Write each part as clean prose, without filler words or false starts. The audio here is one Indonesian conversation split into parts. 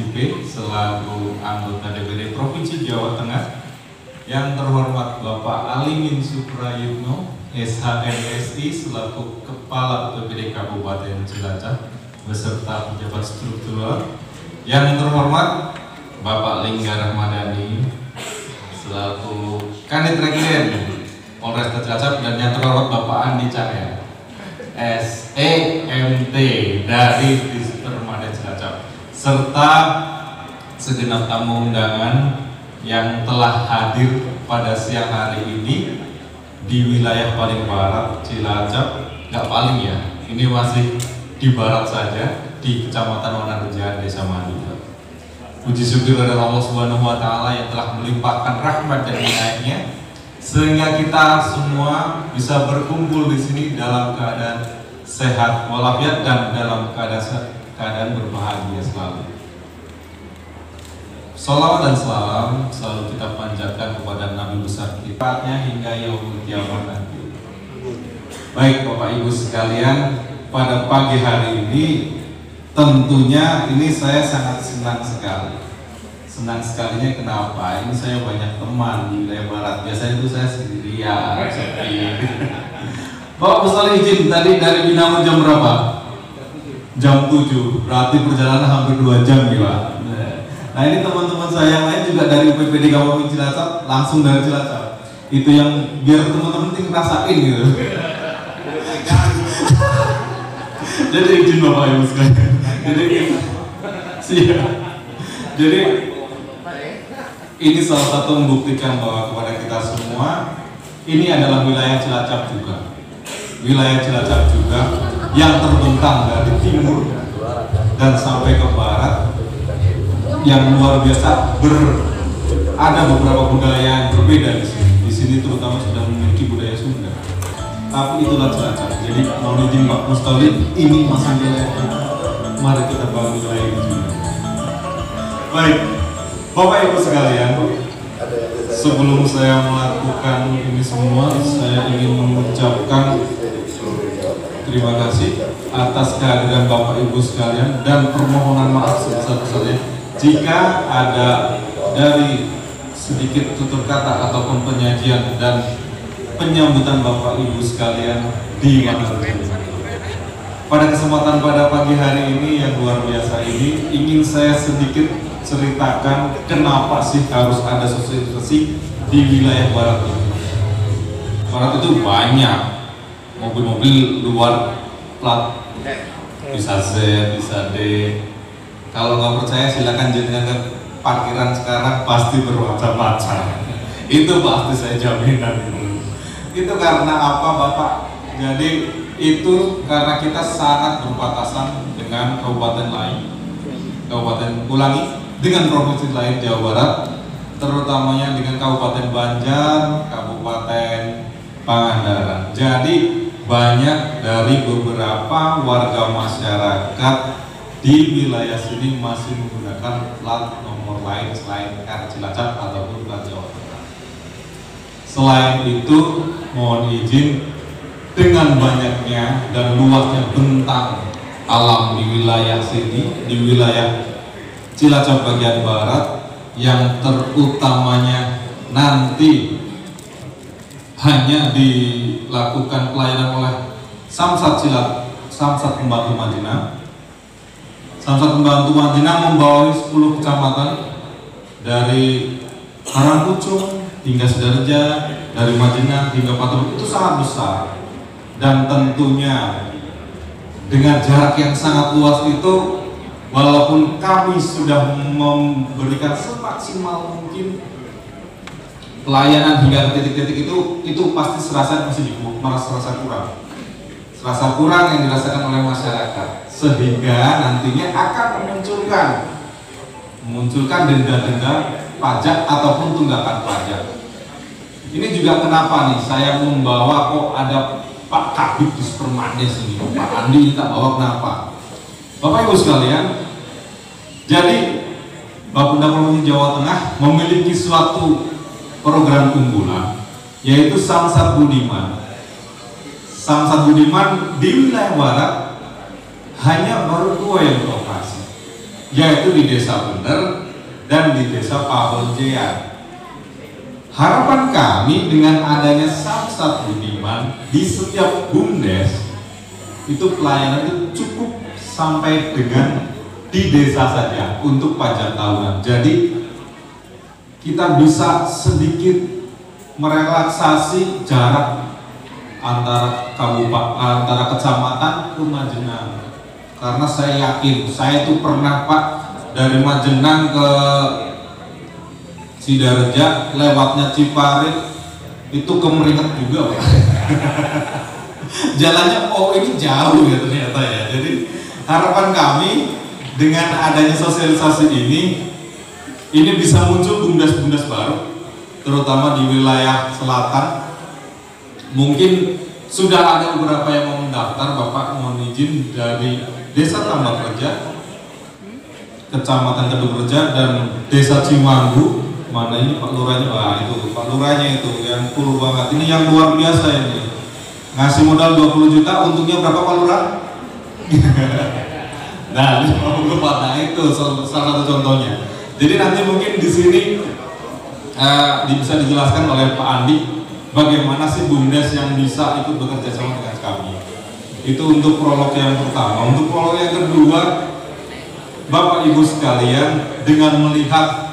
SIP selaku anggota DPD Provinsi Jawa Tengah, yang terhormat Bapak Alimin Suprayitno SHMSI selaku Kepala BPD Kabupaten Cilacap beserta pejabat struktural, yang terhormat Bapak Lingga Rahmadani selaku Kanit Rekden Polresta Cilacap, dan yang terhormat Bapak Andi Cahya SEMT dari Dispermada Cilacap, serta segenap tamu undangan yang telah hadir pada siang hari ini di wilayah paling barat Cilacap. Nggak paling ya, ini masih di barat saja, di Kecamatan Wanareja, Desa Madura. Puji syukur kepada Allah Subhanahu wa Ta'ala yang telah melimpahkan rahmat dan inayahnya sehingga kita semua bisa berkumpul di sini dalam keadaan sehat walafiat dan dalam keadaan berbahagia selalu. Salawat dan salam selalu kita panjatkan kepada Nabi besar kita hingga yaumul kiamat nanti. Baik Bapak Ibu sekalian, pada pagi hari ini tentunya ini saya sangat senang sekali. Senang sekalinya kenapa? Ini saya banyak teman di wilayah barat. Biasanya itu saya sendirian. Bapak besar izin tadi dari Binangun jam berapa? Jam 7. Berarti perjalanan hampir 2 jam ya. Nah ini teman-teman saya yang lain juga dari UPPD Kabupaten Cilacap, langsung dari Cilacap. Itu yang biar teman-teman ngerasain gitu. Jadi izin Bapak Ibu sekalian. Jadi ini salah satu membuktikan bahwa kepada kita semua ini adalah wilayah Cilacap juga. Wilayah Cilacap juga yang terbentang dari timur dan sampai ke barat, yang luar biasa. Ada beberapa budaya yang berbeda di sini. Di sini terutama sudah memiliki budaya Sunda. Tapi itulah Cilacap. Jadi mohon izin Pak Mustolid, ini masih wilayah kita. Mari kita bangun wilayah ini juga. Baik, Bapak Ibu sekalian, sebelum saya melakukan ini semua, saya ingin mengucapkan terima kasih atas kehadiran Bapak Ibu sekalian dan permohonan maaf sebesar-besarnya jika ada dari sedikit tutur kata ataupun penyajian dan penyambutan Bapak Ibu sekalian di Wanareja. Pada kesempatan pada pagi hari ini yang luar biasa ini, ingin saya sedikit ceritakan kenapa sih harus ada sosialisasi di wilayah barat ini. Barat itu banyak mobil-mobil luar plat, bisa Z, bisa D. Kalau nggak percaya silakan jenengan ke parkiran sekarang, pasti bermacam-macam. Itu pasti saya jaminan itu. Itu karena apa Bapak? Jadi itu karena kita sangat berbatasan dengan kabupaten lain, dengan provinsi lain Jawa Barat, terutamanya dengan Kabupaten Banjar, Kabupaten Pangandaran. Jadi banyak dari beberapa warga masyarakat di wilayah sini masih menggunakan plat nomor lain selain RC Cilacap ataupun plat Jawa Tengah. Selain itu, mohon izin, dengan banyaknya dan luasnya bentang alam di wilayah sini, di wilayah Cilacap bagian barat, yang terutamanya nanti hanya dilakukan pelayanan oleh Samsat Pembantu Madinah. Samsat Pembantu Madinah membawahi 10 kecamatan dari Karangkucung hingga Sidoarjo, dari Madinah hingga Paturuan. Itu sangat besar, dan tentunya dengan jarak yang sangat luas itu, walaupun kami sudah memberikan semaksimal mungkin pelayanan hingga ke titik-titik itu pasti merasa kurang yang dirasakan oleh masyarakat, sehingga nantinya akan memunculkan denda-denda pajak ataupun tunggakan pajak. Ini juga kenapa nih saya membawa kok ada Pak Kabid Dispermades ini, Pak Andi kita bawa kenapa? Bapak Ibu sekalian, jadi Bapenda Provinsi Jawa Tengah memiliki suatu program unggulan, yaitu Samsat Budiman. Samsat Budiman di wilayah barat hanya baru 2 yang beroperasi. yaitu di Desa Bener dan di Desa Pahonjean. Harapan kami dengan adanya Samsat Budiman di setiap BUMDes itu pelayanan itu cukup sampai dengan di desa saja untuk pajak tahunan. Jadi kita bisa sedikit merelaksasi jarak antara kecamatan ke Majenang. Karena saya yakin, saya itu pernah Pak dari Majenang ke Sidareja lewatnya Ciparit itu kemeringet juga Pak. Jalannya ini jauh ya ternyata ya. Jadi harapan kami dengan adanya sosialisasi ini bisa muncul BUMDes-BUMDes baru, terutama di wilayah selatan. Mungkin sudah ada beberapa yang mau mendaftar, Bapak mohon izin dari Desa Tambak Reja, Kecamatan Kedung Reja, dan Desa Cimanggu. Mana ini Pak Lurahnya? Wah itu Pak Lurahnya itu yang cool banget. Ini yang luar biasa ini. Ngasih modal 20 juta, untungnya berapa Pak Lurah? Nah, 50 Pak, nah itu salah satu contohnya. Jadi nanti mungkin di sini bisa dijelaskan oleh Pak Andi bagaimana sih BUMDes yang bisa ikut bekerja sama dengan kami. Itu untuk prolog yang pertama. Untuk prolog yang kedua, Bapak Ibu sekalian, dengan melihat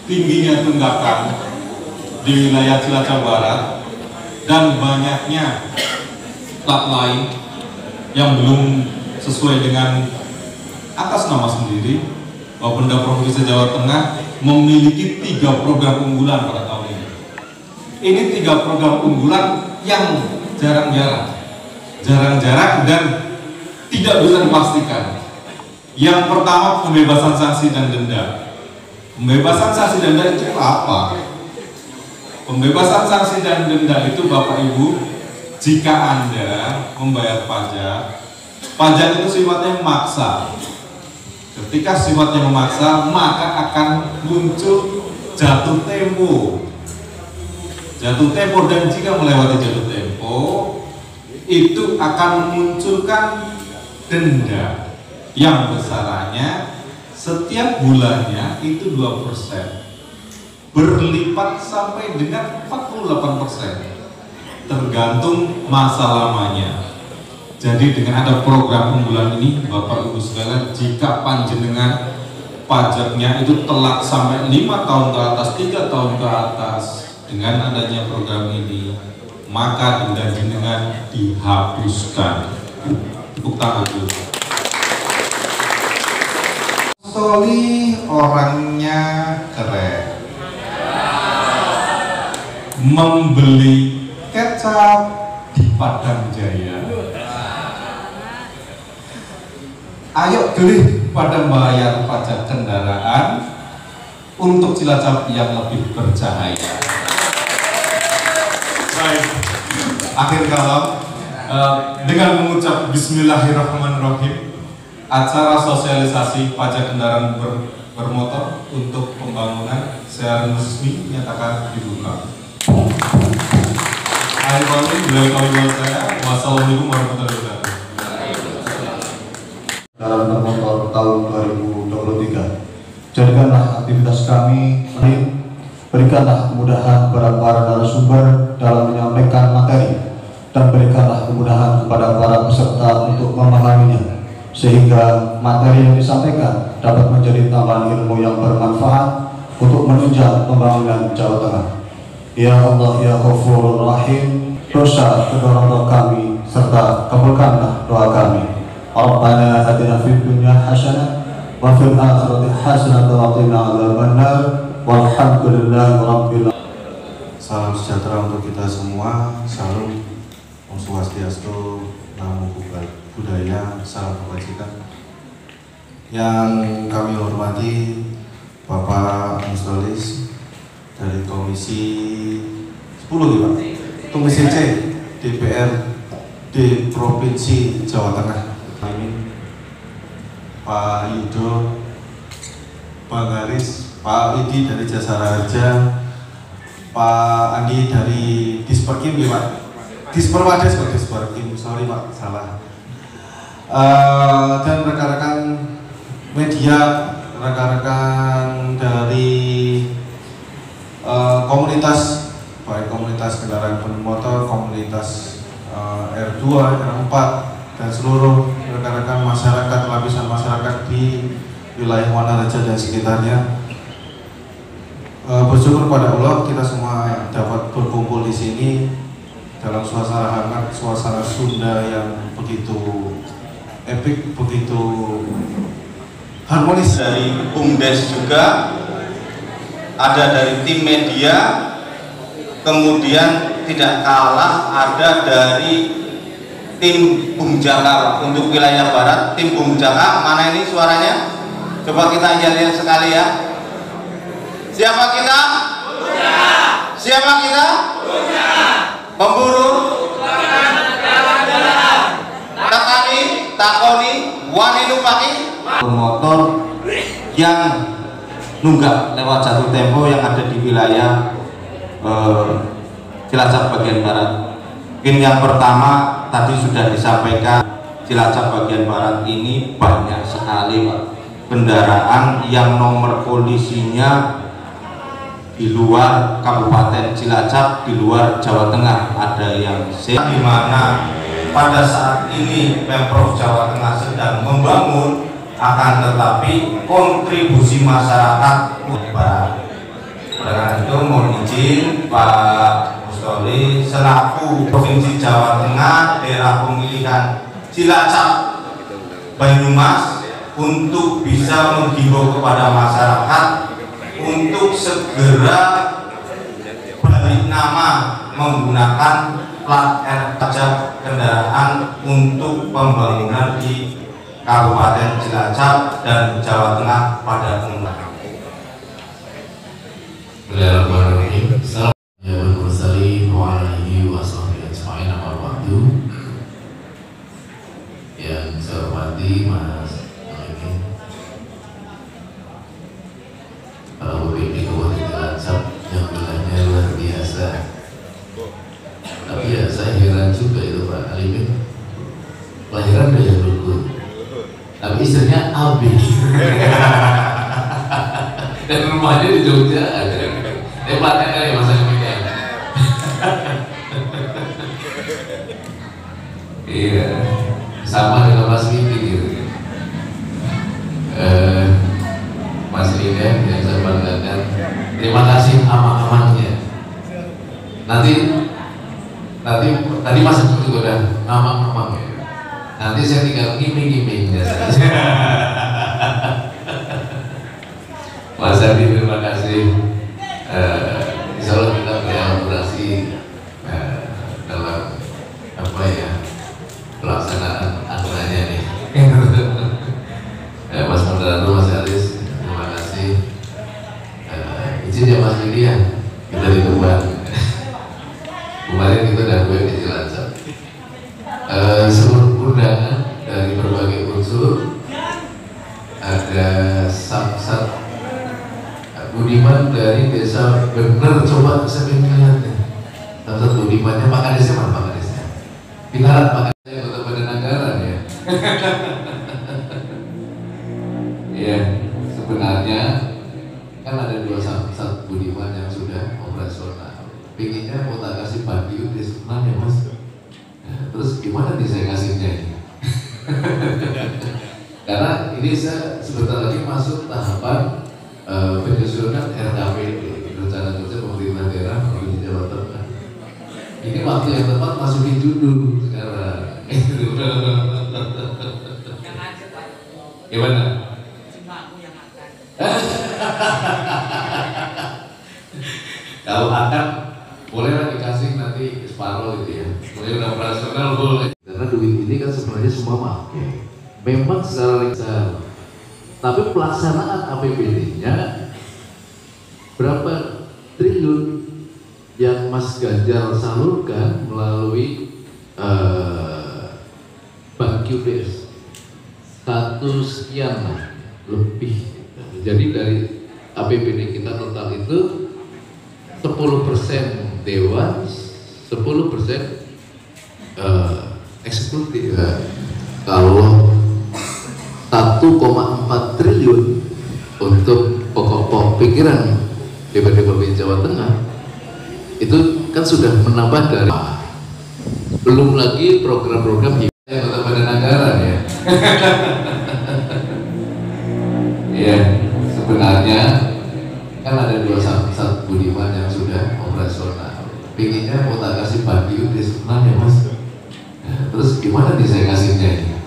tingginya tunggakan di wilayah Cilacap Barat dan banyaknya plat lain yang belum sesuai dengan atas nama sendiri, Bapenda Provinsi Jawa Tengah memiliki 3 program unggulan pada tahun ini. Ini 3 program unggulan yang jarang-jarang dan tidak bisa dipastikan. Yang pertama, pembebasan sanksi dan denda. Pembebasan sanksi dan denda itu apa? Pembebasan sanksi dan denda itu Bapak Ibu, jika Anda membayar pajak itu sifatnya memaksa. Ketika sifatnya memaksa, maka akan muncul jatuh tempo. Dan jika melewati jatuh tempo, itu akan memunculkan denda yang besarannya setiap bulannya itu 2%, berlipat sampai dengan 48%, tergantung masa lamanya. Jadi dengan ada program unggulan ini, Bapak Ibu sekalian, jika panjenengan pajaknya itu telat sampai 5 tahun ke atas, 3 tahun ke atas, dengan adanya program ini, maka denda jenengan dihapuskan. Tepuk tangan dulu. Toli orangnya keren, membeli kecap di Padang Jaya. Ayo gelih pada membayar pajak kendaraan untuk Cilacap yang lebih bercahaya. Baik, akhir kalam dengan mengucap Bismillahirrahmanirrahim, acara sosialisasi pajak kendaraan bermotor untuk pembangunan secara resmi menyatakan dibuka. Akhir kali beliau kami saya. Wassalamualaikum warahmatullahi wabarakatuh. Dalam bermotor tahun 2023, jadikanlah aktivitas kami lain, berikanlah kemudahan kepada para narasumber dalam menyampaikan materi, dan berikanlah kemudahan kepada para peserta untuk memahaminya, sehingga materi yang disampaikan dapat menjadi tambahan ilmu yang bermanfaat untuk menunjang pembangunan Jawa Tengah. Ya Allah ya Ghafurur Rahim, dosa kedua orang tua kami serta kabulkanlah doa kami. Rabbana atina fid dunya hasanah wa fil akhirati hasanah wa qina adzabannar walhamdulillahi rabbil alamin. Salam sejahtera untuk kita semua. Salam Om Swastiastu, Namo Buddhaya, salam kebajikan. Yang kami hormati Bapak Mustolis dari Komisi 10 ya Pak, Komisi C DPR di Provinsi Jawa Tengah. Amin. Pak Yudo, Pak Garis, Pak Idi dari Jasara Harja, Pak Andi dari Disperkim ya Pak, Disperwades Pak, Disperkim, sorry Pak, salah. Dan rekan-rekan media, rekan-rekan dari komunitas, baik komunitas kendaraan bermotor, komunitas R2, R4, dan seluruh rekan-rekan masyarakat, lapisan masyarakat di wilayah Wanaraja dan sekitarnya. Bersyukur pada Allah kita semua dapat berkumpul di sini dalam suasana hangat, suasana Sunda yang begitu epik, begitu harmonis. Dari BUMDes juga, ada dari tim media, kemudian tidak kalah ada dari tim BUMJAKA untuk wilayah barat. Tim BUMJAKA, mana ini suaranya? Coba kita lihat sekali ya. Siapa kita? BUMJAKA. Siapa kita? BUMJAKA. Pemburu, tekani, takoni, wani nupaki, motor yang nunggak lewat jatuh tempo yang ada di wilayah Cilacap bagian barat. Mungkin yang pertama tadi sudah disampaikan, Cilacap bagian barat ini banyak sekali Pak, kendaraan yang nomor polisinya di luar Kabupaten Cilacap, di luar Jawa Tengah. Ada yang di mana pada saat ini Pemprov Jawa Tengah sedang membangun, akan tetapi kontribusi masyarakat barat. Dengan itu mohon izin Pak Mustoli selaku Provinsi Jawa Tengah, daerah pemilihan Cilacap Banyumas, untuk bisa menghimbau kepada masyarakat untuk segera balik nama menggunakan plat R pajak kendaraan untuk pembangunan di Kabupaten Cilacap dan Jawa Tengah pada umumnya. Bismillahirrahmanirrahim. Assalamualaikum warahmatullahi wabarakatuh. Yang saya hormati Mas Alimin, para BPD Kabupaten Cilacap yang wilayahnya luar biasa. Tapi ya saya heran juga itu Pak Alimin, kelahiran dari Bogor, tapi istrinya AB dan rumahnya di Jogja ada. Platnya kan ya Mas Alimin ya. Iya, sama dengan Mas Miti gitu. Mas Alimin yang saya banggakan, terima kasih amang-amangnya. Nanti tadi Mas Alimin juga udah amang-amang ya. Nanti saya tinggal ngiming-ngimingnya saja. Mas Adi, terima kasih. Insya Allah kita berkolaborasi dalam apa ya, pelaksanaan aturannya nih. Mas Moderator, Mas Aris, terima kasih. Izin ya Mas Lidi ya, kita di Tuban. Kemarin kita udah gue di Cilacap. Seluruh undangan dari berbagai unsur, ada Samsat Budiman dari desa bener, coba saya lihat ya. Samsat Budimannya Pak Kadesnya mana Pak Kadesnya? Pinarat Pak Kadesnya Kota Badan Anggaran ya. Iya, sebenarnya kan ada 2 Samsat Budiman yang sudah operasional. Pinginnya mau tak kasih bagi udah senang ya Mas. Terus gimana nih saya ngasihnya ini? Karena ini saya sebentar lagi masuk tahapan penyusunan RKPD, rencana kerja pemerintah daerah provinsi Jawa Tengah. Ini waktu yang tepat masukin dulu sekarang. Gimana? Cuma aku yang akan. Kalau akan bolehlah dikasih nanti separuh gitu ya. Boleh udah operasional boleh. Karena duit ini kan sebenarnya semua pakai. Memang secara legal, tapi pelaksanaan APBD-nya berapa triliun yang Mas Ganjar salurkan melalui Bank QBS 1 sekian lebih. Jadi dari APBD kita total itu 10% dewan, 10% eksekutif. Kalau 1,4 triliun untuk pokok pikiran DPRD Provinsi Jawa Tengah, itu kan sudah menambah dari, belum lagi program-program yang tetap pada anggaran ya. Ya, sebenarnya kan ada 21 Budiman yang sudah operasional. Pinginnya mau tak kasih bagi udah sebenarnya mas. Nah, terus gimana nih saya kasihnya ini?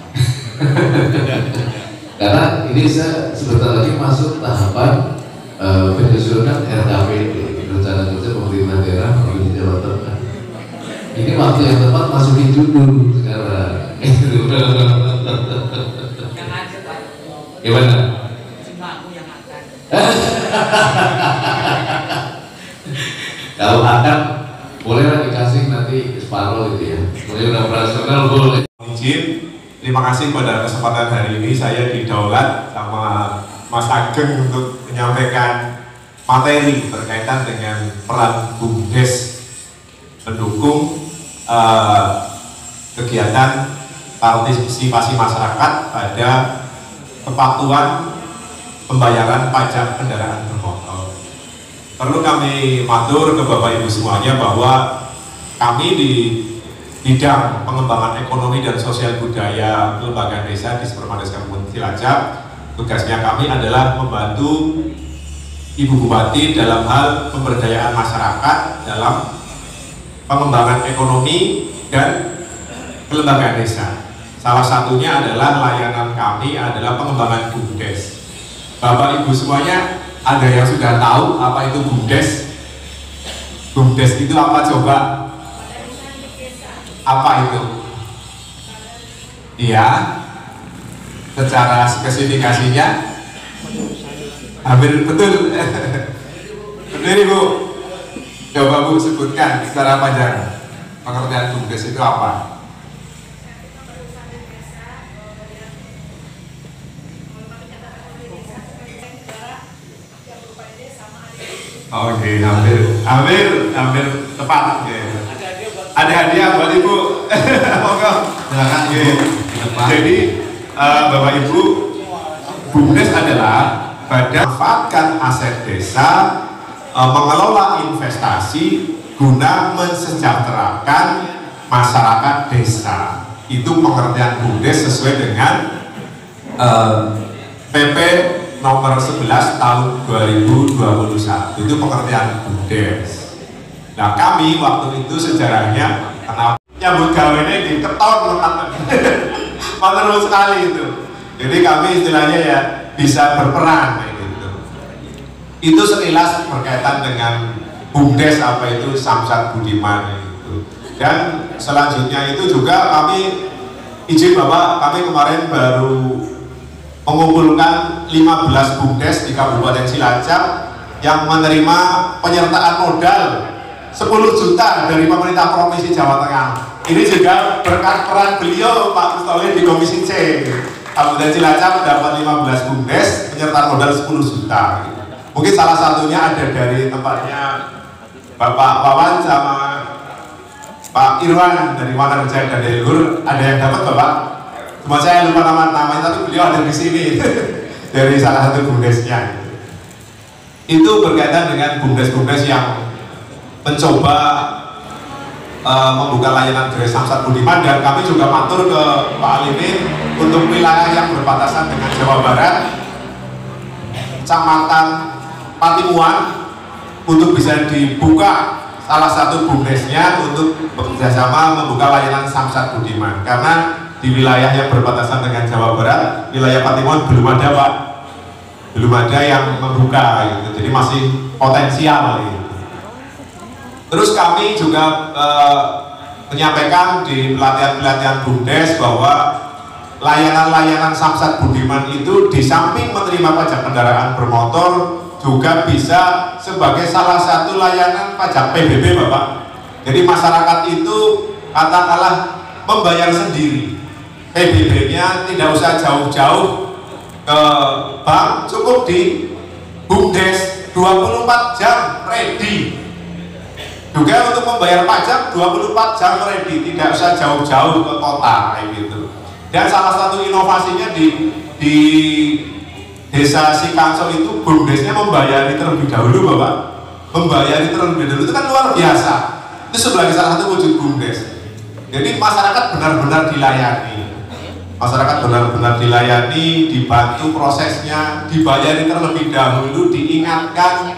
Karena ini saya sebentar lagi masuk tahapan penyusunan RKPD, rencana kerja pemerintah daerah Provinsi Jawa Tengah. Ini waktu yang tepat masukin judul sekarang. Yang ada Pak. Gimana? Cimaku yang akan. Kalau akan bolehlah dikasih nanti separuh gitu ya. Boleh udah operasional boleh. Izin, terima kasih pada kesempatan hari ini saya didaulat sama Mas Ageng untuk menyampaikan materi berkaitan dengan peran BUMDes mendukung kegiatan partisipasi masyarakat pada kepatuhan pembayaran pajak kendaraan bermotor. Perlu kami matur ke Bapak Ibu semuanya bahwa kami di bidang pengembangan ekonomi dan sosial budaya Lembaga Desa di Supermades Kabupaten Cilacap, tugasnya kami adalah membantu Ibu Bupati dalam hal pemberdayaan masyarakat dalam pengembangan ekonomi dan kelembagaan desa. Salah satunya adalah layanan kami adalah pengembangan BUMDes. Bapak Ibu semuanya, ada yang sudah tahu apa itu BUMDes? BUMDes itu apa coba? Apa itu? Iya, secara spesifikasinya hampir betul. Benar Ibu? Coba Bu sebutkan secara panjang pengertian BUMDes itu apa? Oke, hampir tepat. Ada hadiah buat Ibu. Monggo. Silakan Ibu. Jadi Bapak Ibu, BUMDes adalah badan memanfaatkan aset desa, mengelola investasi guna mensejahterakan masyarakat desa. Itu pengertian BUMDes sesuai dengan PP nomor 11 tahun 2021. Itu pengertian BUMDes. Nah kami waktu itu sejarahnya kenapa nyambut gawenya di keton menurut sekali itu. Jadi kami istilahnya ya bisa berperan kayak gitu. Itu sekilas berkaitan dengan BUMDes, apa itu Samsat Budiman itu. Dan selanjutnya itu juga kami izin Bapak, kami kemarin baru mengumpulkan 15 BUMDes di Kabupaten Cilacap yang menerima penyertaan modal 10 juta dari pemerintah Provinsi Jawa Tengah. Ini juga berkat peran beliau Pak Mustoli di Komisi C. Kabupaten Cilacap dapat 15 BUMDes penyertaan modal 10 juta. Mungkin salah satunya ada dari tempatnya Bapak Wawan sama Pak Irwan dari Wanarja dan dari Luhur. Ada yang dapat Bapak? Cuma saya lupa namanya, tapi beliau ada di sini dari salah satu BUMDesnya. Itu berkaitan dengan BUMDes-BUMDes yang mencoba membuka layanan Gerai Samsat Budiman, dan kami juga matur ke Pak Alimin untuk wilayah yang berbatasan dengan Jawa Barat, Kecamatan Patimuan, untuk bisa dibuka salah satu BUMDesnya untuk bekerjasama membuka layanan Samsat Budiman. Karena di wilayah yang berbatasan dengan Jawa Barat, wilayah Patimuan belum ada Pak, belum ada yang membuka gitu. Jadi masih potensial gitu. Terus kami juga menyampaikan di pelatihan-pelatihan BUMDes bahwa layanan-layanan Samsat Budiman itu di samping menerima pajak kendaraan bermotor juga bisa sebagai salah satu layanan pajak PBB Bapak. Jadi masyarakat itu katakanlah membayar sendiri PBB-nya, tidak usah jauh-jauh ke bank, cukup di BUMDes 24 jam ready. Juga untuk membayar pajak 24 jam ready, tidak usah jauh-jauh ke kota kayak gitu. Dan salah satu inovasinya di di desa Sikanco itu BUMDesnya membayari terlebih dahulu Bapak, membayari terlebih dahulu itu kan luar biasa. Itu sebagai salah satu wujud BUMDes. Jadi masyarakat benar-benar dilayani, masyarakat benar-benar dilayani, dibantu prosesnya, dibayari terlebih dahulu, diingatkan,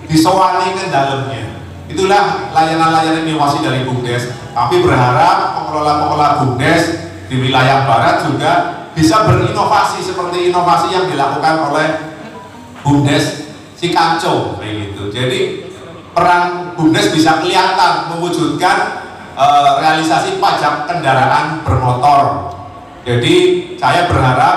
disowani ke dalamnya. Itulah layanan-layanan inovasi dari BUMDes. Kami berharap pengelola-pengelola BUMDes di wilayah barat juga bisa berinovasi seperti inovasi yang dilakukan oleh BUMDes Sikanco kayak gitu. Jadi peran BUMDes bisa kelihatan mewujudkan realisasi pajak kendaraan bermotor. Jadi saya berharap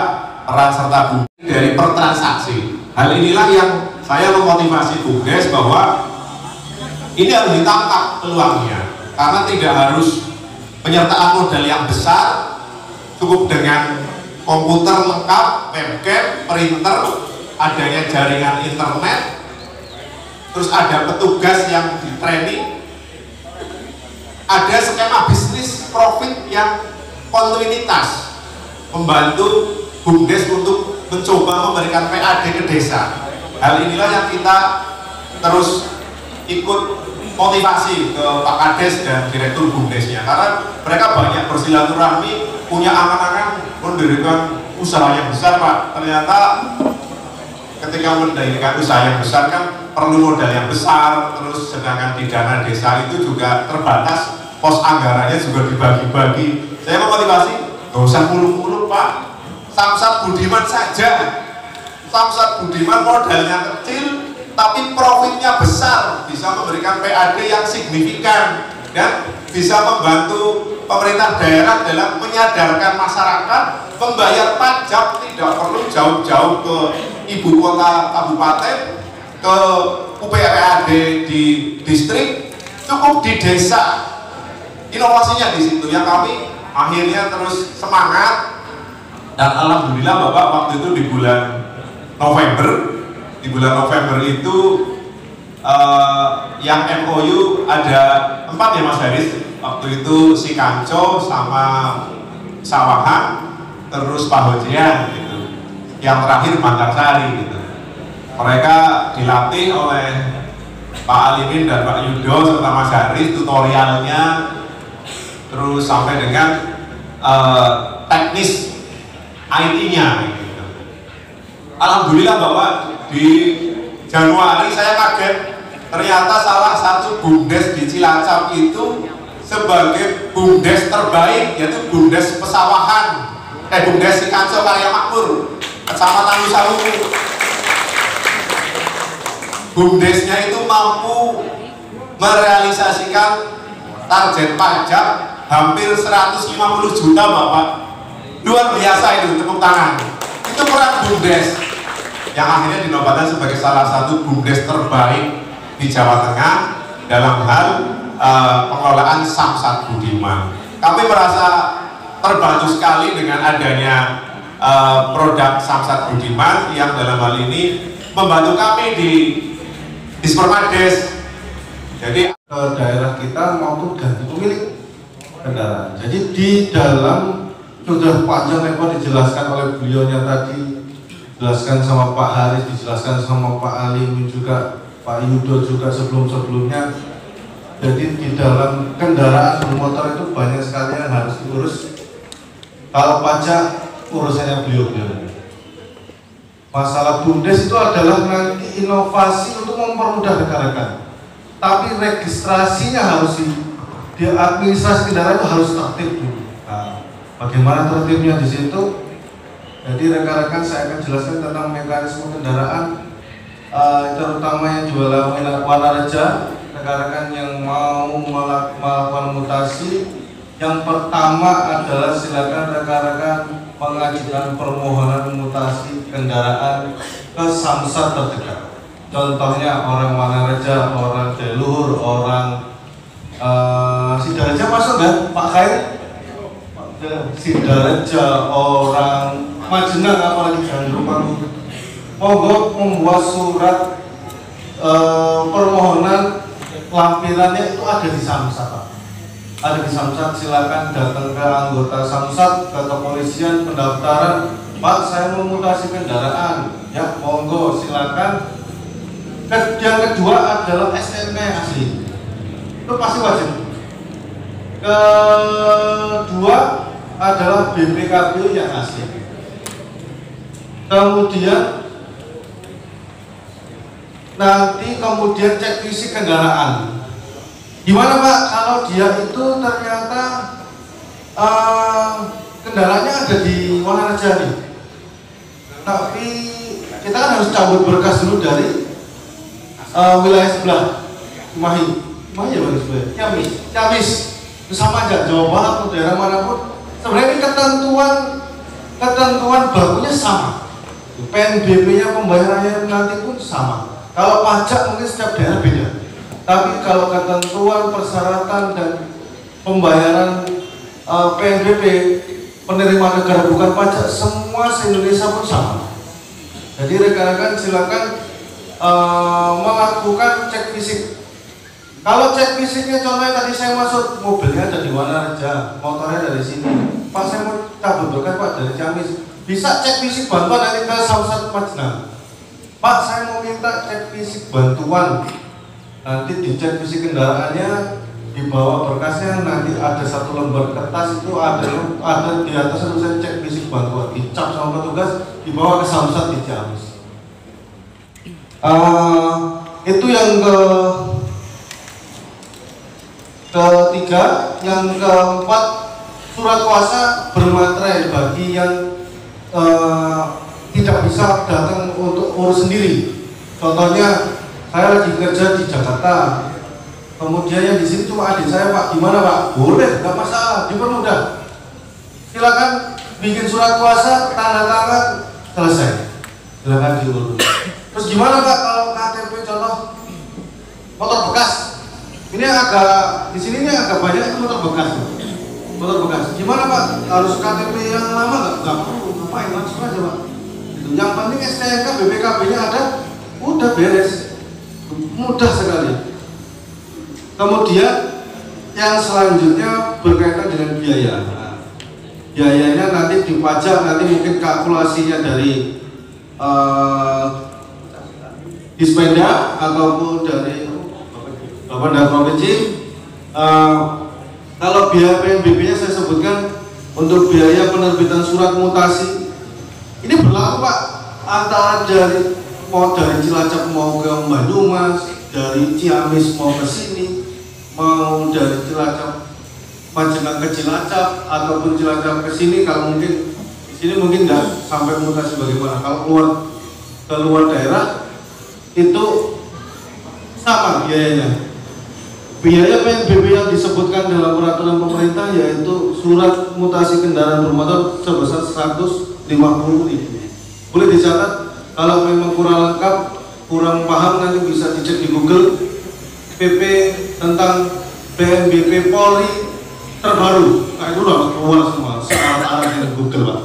peran serta BUMDes dari pertransaksi. Hal inilah yang saya memotivasi BUMDes bahwa ini harus ditangkap peluangnya, karena tidak harus penyertaan modal yang besar, cukup dengan komputer lengkap, webcam, printer, adanya jaringan internet, terus ada petugas yang di training, ada skema bisnis profit yang kontinuitas, membantu BUMDes untuk mencoba memberikan PAD ke desa. Hal inilah yang kita terus ikut motivasi ke Pak Kades dan Direktur BUMDesnya, karena mereka banyak bersilaturahmi, punya angan-angan mendirikan usaha yang besar Pak. Ternyata ketika mendirikan usaha yang besar kan perlu modal yang besar, terus sedangkan di dana desa itu juga terbatas, pos anggarannya juga dibagi-bagi. Saya memotivasi, gak usah muluk-muluk Pak, Samsat Budiman saja. Samsat Budiman modalnya kecil tapi profitnya besar, bisa memberikan PAD yang signifikan dan bisa membantu pemerintah daerah dalam menyadarkan masyarakat membayar pajak tidak perlu jauh-jauh ke ibu kota kabupaten, ke UPPAD di distrik, cukup di desa. Inovasinya di situ yang kami akhirnya terus semangat, dan alhamdulillah Bapak waktu itu di bulan November itu yang MOU ada 4 ya Mas Haris, waktu itu Sikanco sama Sawahan, terus Pahojean gitu, yang terakhir Bantarsari gitu. Mereka dilatih oleh Pak Alimin dan Pak Yudo serta Mas Haris, tutorialnya terus sampai dengan teknis IT-nya gitu. Alhamdulillah Bapak, di Januari saya kaget, ternyata salah satu BUMDes di Cilacap itu sebagai BUMDes terbaik, yaitu BUMDes Pesawahan, BUMDes Sikanco Karya Makmur, Kecamatan Nusaluku. BUMDesnya itu mampu merealisasikan target pajak hampir 150 juta Bapak. Luar biasa itu, tepuk tangan. Itu peran BUMDes yang akhirnya dinobatkan sebagai salah satu BUMDes terbaik di Jawa Tengah dalam hal pengelolaan Samsat Budiman. Kami merasa terbantu sekali dengan adanya produk Samsat Budiman yang dalam hal ini membantu kami di Dispermades. Jadi daerah kita maupun ganti pemilik kendaraan. Jadi di dalam sudah panjang lebar dijelaskan oleh beliaunya tadi, dijelaskan sama Pak Haris, dijelaskan sama Pak Ali, juga Pak Yudo juga sebelum-sebelumnya. Jadi di dalam kendaraan bermotor itu banyak sekali yang harus diurus. Kalau pajak urusannya beliau-beliau. Masalah BUMDes itu adalah nanti inovasi untuk mempermudah rekan-rekan. Tapi registrasinya harus di administrasi kendaraan itu harus tertib dulu. Nah, bagaimana tertibnya di situ? Jadi rekan-rekan saya akan jelaskan tentang mekanisme kendaraan, terutama yang jualan Wanareja, rekan-rekan yang mau melakukan mutasi. Yang pertama adalah silakan rekan-rekan mengajukan permohonan mutasi kendaraan ke Samsat terdekat. Contohnya orang Wanareja, orang Deluhur, orang Sidoarjo masuk nggak Pak Khair? Sidoarjo, orang Majenang, apalagi jangan lupa monggo membuat surat permohonan lampirannya itu ada di Samsat Pak. Ada di Samsat, silakan datang ke anggota Samsat, ke kepolisian, pendaftaran, Pak saya mau mutasi kendaraan, ya monggo silakan. Yang kedua adalah SNK yang asli, itu pasti wajib. Kedua adalah BPKB yang asli. Kemudian kemudian cek fisik kendaraan. Gimana Pak kalau dia itu ternyata kendaraannya ada di Wanaraja nih, tapi kita kan harus cabut berkas dulu dari wilayah sebelah Cimahi ya Bang sebelah Ciamis itu sama aja, Jawa Barat atau daerah manapun sebenarnya ini ketentuan bakunya sama, PNBP-nya pembayarannya nanti pun sama. Kalau pajak mungkin setiap daerah beda, tapi kalau ketentuan persyaratan dan pembayaran PNBP penerima negara bukan pajak semua se-Indonesia pun sama. Jadi rekan-rekan silakan melakukan cek fisik. Kalau cek fisiknya contohnya tadi saya masuk mobilnya ada di Wanaraja, motornya dari sini. Pak saya mau cabut berkas Pak dari Ciamis, bisa cek fisik bantuan nanti ke Samsat Majna. Pak saya mau minta cek fisik bantuan, nanti dicek fisik kendaraannya, dibawa berkasnya, nanti ada satu lembar kertas itu ada di atas tulisan cek fisik bantuan, dicap sama petugas, dibawa ke Samsat di Ciamis. Itu yang ketiga. Yang keempat, surat kuasa bermaterai bagi yang tidak bisa datang untuk urus sendiri. Contohnya saya lagi kerja di Jakarta, kemudian yang di sini cuma adik saya Pak, gimana Pak? Boleh, nggak masalah, dipermudah. Silakan bikin surat kuasa, tanda tangan, selesai. Silakan diurus. Terus gimana Pak kalau KTP contoh motor bekas? Ini agak di sini ini agak banyak itu motor bekas. Motor bekas. Gimana Pak? Harus KTP yang lama nggak perlu, ngapain langsung aja Pak. Gitu. Yang penting STNK BPKB-nya ada, udah beres. Mudah sekali. Kemudian yang selanjutnya berkaitan dengan biaya. Nah, biayanya nanti dipajak, nanti mungkin kalkulasinya dari Dispenda ataupun dari Bapak dan Provinsi. Kalau biaya PNBP-nya saya sebutkan untuk biaya penerbitan surat mutasi ini berlaku Pak, antara dari Cilacap mau ke Banyumas, dari Ciamis mau ke sini, mau dari Cilacap Panjenengan ke Cilacap ataupun Cilacap ke sini. Kalau mungkin di sini mungkin nggak sampai mutasi bagaimana. Kalau keluar daerah itu sama biayanya. Biaya PNBP yang disebutkan dalam peraturan pemerintah yaitu surat mutasi kendaraan bermotor sebesar 150.000. Boleh dicatat, kalau memang kurang lengkap, kurang paham nanti bisa dicek di Google PP tentang PNBP Polri terbaru. Nah itu udah keluar semua, searah di Google Pak.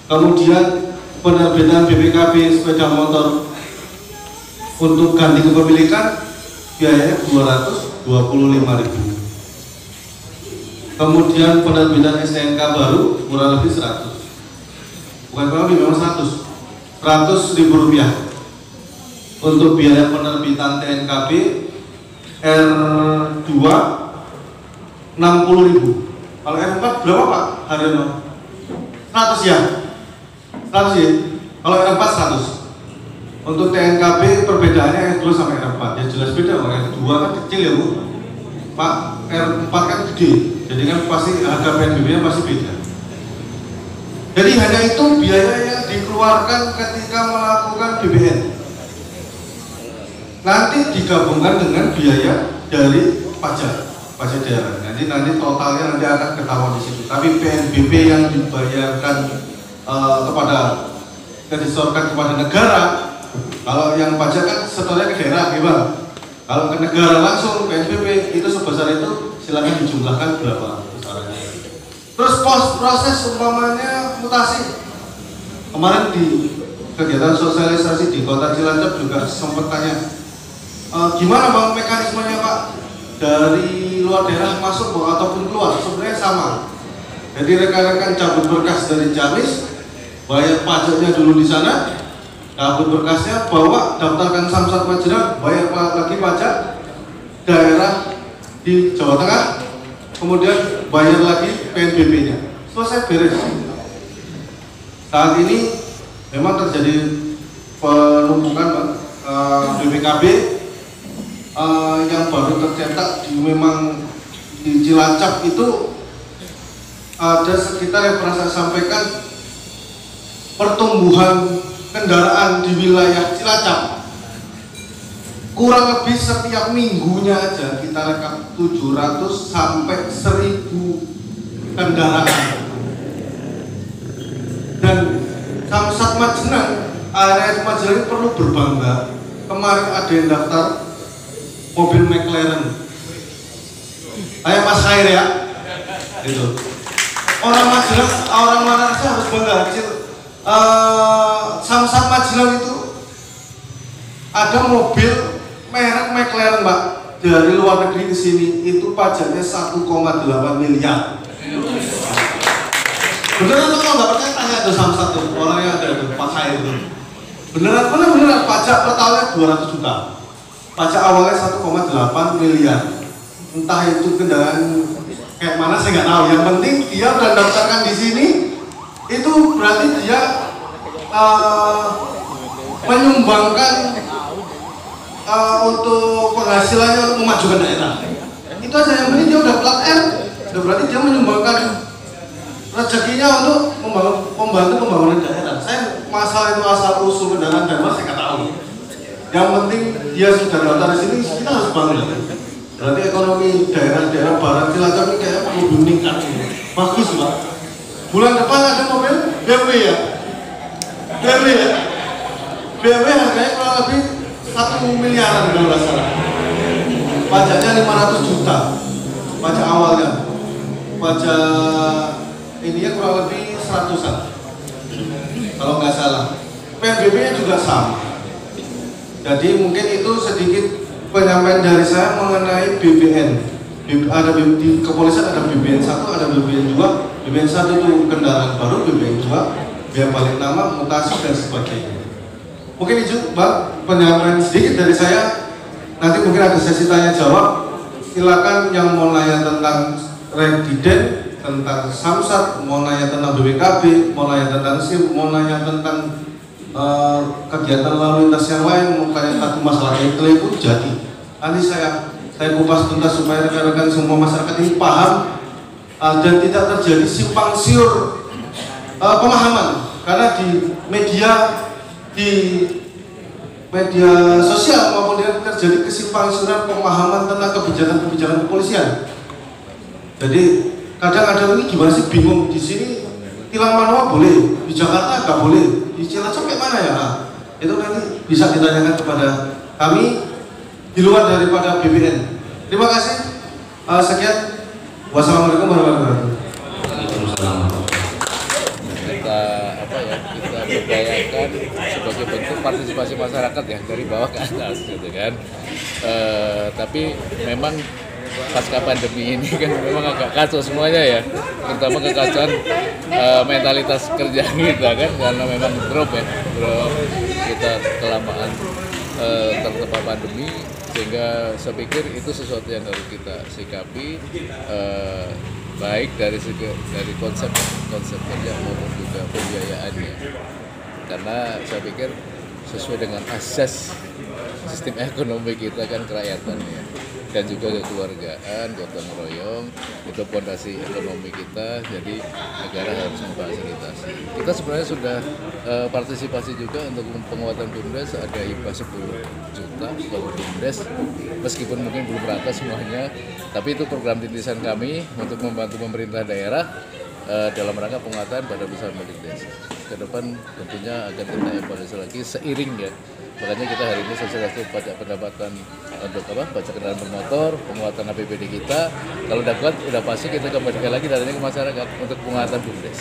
Kemudian penerbitan BPKB sepeda motor untuk ganti kepemilikan biayanya 225.000. Kemudian penerbitan STNK baru kurang lebih 100. Bukan kurang lebih, memang 100.000 rupiah. Untuk biaya penerbitan TNKB R2 60.000. Kalau R4 berapa Pak Haryono? 100 ya? 100 ya? Kalau R4 100. Untuk TNKB perbedaannya R2 sama R4 ya jelas beda. R2 kan kecil ya Bu Pak, R4 kan gede, jadi kan pasti harga PNBP nya pasti beda. Jadi hanya itu biaya yang dikeluarkan ketika melakukan BBN, nanti digabungkan dengan biaya dari pajak daerah. Nanti totalnya nanti akan ketahuan di situ. Tapi PNBP yang dibayarkan disetorkan kepada negara. Kalau yang pajak kan setornya ke daerah, gimana? Kalau ke negara langsung PNBP itu sebesar itu, silakan dijumlahkan berapa besarannya. Terus proses umpamanya mutasi. Kemarin di kegiatan sosialisasi di Kota Cilacap juga sempat tanya, gimana Bang mekanismenya Pak? Dari luar daerah masuk ataupun keluar? Sebenarnya sama. Jadi rekan-rekan cabut berkas dari Ciamis, bayar pajaknya dulu di sana, dapat berkasnya, bawa daftarkan Samsat Magelang, bayar lagi pajak daerah di Jawa Tengah, kemudian bayar lagi PNBP-nya, selesai beres. Saat ini memang terjadi penumpukan BPKB yang baru tercetak memang di Cilacap itu ada sekitar yang pernah saya sampaikan pertumbuhan kendaraan di wilayah Cilacap kurang lebih setiap minggunya aja kita rekap 700 sampai 1000 kendaraan. Dan Samsat Magelang, area Magelang perlu berbangga. Kemarin ada yang daftar mobil McLaren. Ayo Mas Khair ya, gitu. Orang Magelang, orang mana saja harus bangga. Samsat Magelang itu ada mobil merek McLaren, Mbak, dari luar negeri ke sini itu pajaknya 1,8 miliar. Beneran tuh, kalau nggak percaya tanya tuh Samsat tuh, orang yang ada tuh Pak Khair tuh. Beneran pajak per tahunnya 200 juta. Pajak awalnya 1,8 miliar. Entah itu kendaraan kayak mana saya nggak tahu. Yang penting dia udah daftarkan di sini, itu berarti dia menyumbangkan untuk penghasilannya untuk memajukan daerah. Itu aja, yang penting dia udah plat R, udah berarti dia menyumbangkan rezekinya untuk membantu pembangunan daerah. Saya masalah itu asal usul kendaraan dan saya nggak tahu. Yang penting dia sudah daftar di sini, kita harus bangga. Berarti ekonomi daerah-daerah barat Cilacap ini kayak perlu meningkat. Bagus, Pak. Bulan depan ada mobil BMW ya. BMW harganya kurang lebih 1 miliaran kalau nggak salah. Pajaknya 500 juta. Pajak awalnya. Pajak ininya kurang lebih 100-an. Kalau nggak salah. PNBP-nya juga sama. Jadi mungkin itu sedikit penyampaian dari saya mengenai BBN. Ada di kepolisian ada BBN 1, ada BBN 2. BBN 1 itu kendaraan baru, BBN 2 biaya balik nama, mutasi dan sebagainya. Mungkin itu Mbak penyampaian sedikit dari saya. Nanti mungkin ada sesi tanya jawab. Silakan yang mau nanya tentang Regiden, tentang Samsat, mau nanya tentang BPKB, mau nanya tentang SIM, mau nanya tentang kegiatan lalu lintas yang lain, mau tanya tentang masalah etle itu jadi. Nanti saya kupas tuntas supaya rekan-rekan semua masyarakat ini paham dan tidak terjadi simpang siur pemahaman. Karena di media sosial maupun dia terjadi kesimpang siuran pemahaman tentang kebijakan kepolisian. Jadi kadang-kadang ini gimana sih, bingung. Di sini tilang manual boleh, di Jakarta nggak boleh, di Cilacap kayak mana ya? Nah, itu nanti bisa ditanyakan kepada kami di luar daripada BBN. Terima kasih. Sekian. Wassalamualaikum warahmatullahi wabarakatuh. Kita berdayakan sebagai bentuk partisipasi masyarakat ya dari bawah ke atas gitu kan. Tapi memang pasca pandemi ini kan memang agak kacau semuanya ya, terutama kekacauan mentalitas kerja kita kan, karena memang drop kita kelamaan tertimpa pandemi, sehingga saya pikir itu sesuatu yang harus kita sikapi baik dari konsep kerja maupun juga pembiayaannya, karena saya pikir sesuai dengan asas sistem ekonomi kita kan kerakyatan ya, dan juga kekeluargaan, gotong royong itu fondasi ekonomi kita. Jadi negara harus memfasilitasi. Kita sebenarnya sudah partisipasi juga untuk penguatan BUMDes, ada hibah 10 juta kalau BUMDes, meskipun mungkin belum rata semuanya, tapi itu program titisan kami untuk membantu pemerintah daerah dalam rangka penguatan Badan Usaha Milik Desa. Ke depan tentunya akan kita evaluasi lagi seiring ya. Makanya kita hari ini sosialisasi pajak pendapatan untuk pajak kendaraan bermotor, penguatan APBD kita. Kalau udah kuat, udah pasti kita kembalikan lagi dananya ke masyarakat untuk penguatan BUMDes.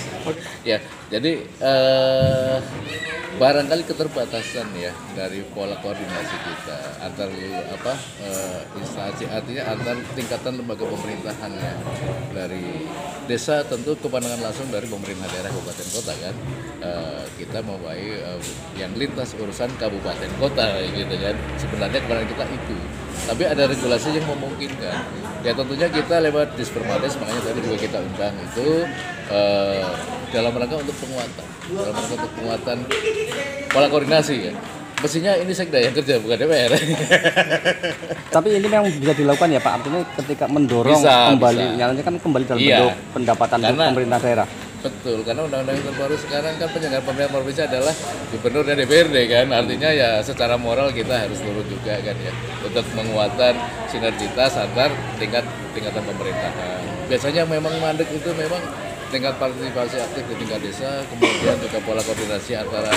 Ya, jadi barangkali keterbatasan ya dari pola koordinasi kita antar instansi, artinya antar tingkatan lembaga pemerintahan ya, dari desa tentu kepandangan langsung dari pemerintah daerah kabupaten kota kan, kita membawahi yang lintas urusan kabupaten kota gitu kan, sebenarnya kepandangan kita itu, tapi ada regulasi yang memungkinkan ya, tentunya kita lewat Dispermades, makanya tadi juga kita undang itu dalam rangka untuk penguatan pola koordinasi ya. Mestinya ini sekda yang kerja bukan DPR. Tapi ini memang bisa dilakukan ya Pak, artinya ketika mendorong nyalanya kan kembali dalam bentuk pendapatan pemerintah daerah. Betul, karena undang-undang yang terbaru sekarang kan penyelenggaraan pemerintahan provinsi adalah gubernur dan DPRD kan, artinya ya secara moral kita harus turun juga kan ya, untuk menguatkan sinergitas antar tingkatan pemerintahan. Biasanya memang mandek itu memang tingkat partisipasi aktif di tingkat desa, kemudian juga pola koordinasi antara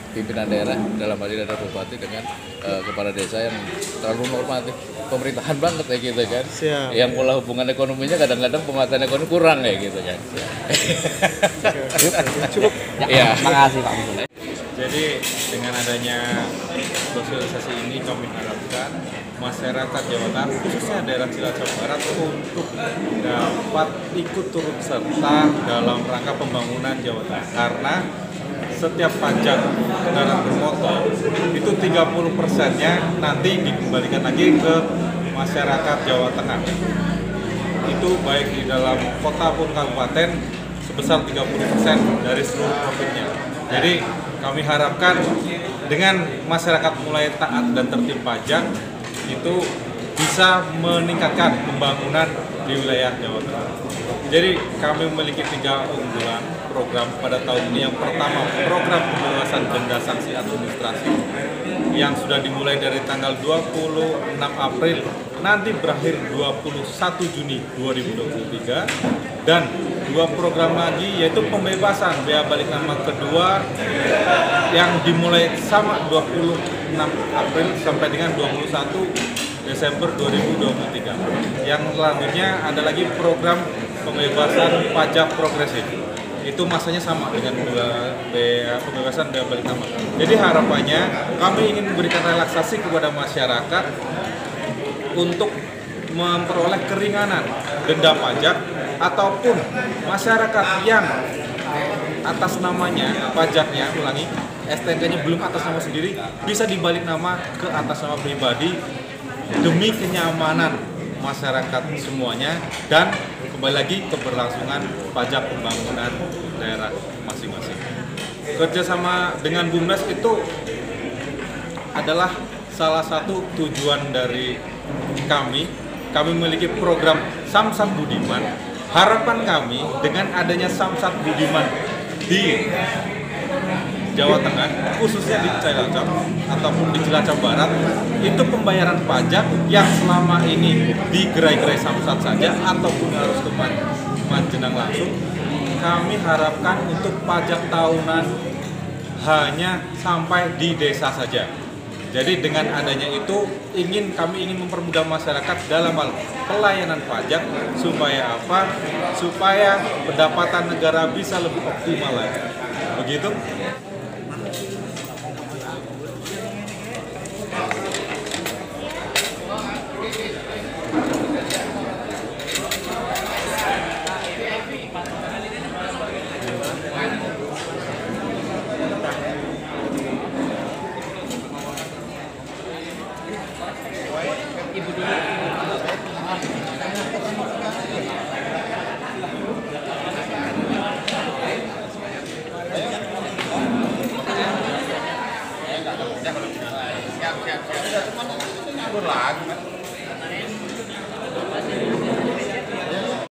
pimpinan daerah, dalam hal ini ada bupati dengan kepala desa yang terlalu normatif, pemerintahan banget ya gitu kan. Siap. Yang pola hubungan ekonominya kadang-kadang penguatan ekonomi kurang ya gitu kan. Cukup. Ya, terima kasih Pak. Jadi dengan adanya sosialisasi ini kami harapkan masyarakat Jawa Tengah, khususnya daerah Cilacap Barat, untuk dapat ikut turut serta dalam rangka pembangunan Jawa Tengah, karena setiap pajak kendaraan bermotor itu 30%-nya nanti dikembalikan lagi ke masyarakat Jawa Tengah. Itu baik di dalam kota pun kabupaten sebesar 30% dari seluruh profitnya. Jadi kami harapkan dengan masyarakat mulai taat dan tertib pajak itu bisa meningkatkan pembangunan di wilayah Jawa Tengah. Jadi kami memiliki 3 unggulan program pada tahun ini. Yang pertama, program pembebasan denda sanksi administrasi yang sudah dimulai dari tanggal 26 April nanti berakhir 21 Juni 2023, dan 2 program lagi yaitu pembebasan bea balik nama kedua yang dimulai sama 26 April sampai dengan 21 Desember 2023. Yang selanjutnya ada lagi program pembebasan pajak progresif. Itu masanya sama dengan pembebasan bea balik nama. Jadi harapannya kami ingin memberikan relaksasi kepada masyarakat untuk memperoleh keringanan denda pajak, ataupun masyarakat yang atas namanya pajaknya, STNK-nya belum atas nama sendiri, bisa dibalik nama ke atas nama pribadi demi kenyamanan masyarakat semuanya dan kembali lagi keberlangsungan pajak pembangunan daerah masing-masing. Kerjasama dengan BUMDes itu adalah salah satu tujuan dari kami. Kami memiliki program Samsat Budiman. Harapan kami dengan adanya Samsat Budiman di Jawa Tengah, khususnya di Cilacap ataupun di Cilacap Barat, itu pembayaran pajak yang selama ini di gerai-gerai Samsat saja ataupun harus ke Majenang langsung, kami harapkan untuk pajak tahunan hanya sampai di desa saja. Jadi dengan adanya itu kami ingin mempermudah masyarakat dalam hal pelayanan pajak supaya apa? Supaya pendapatan negara bisa lebih optimal lagi. Begitu? Siap.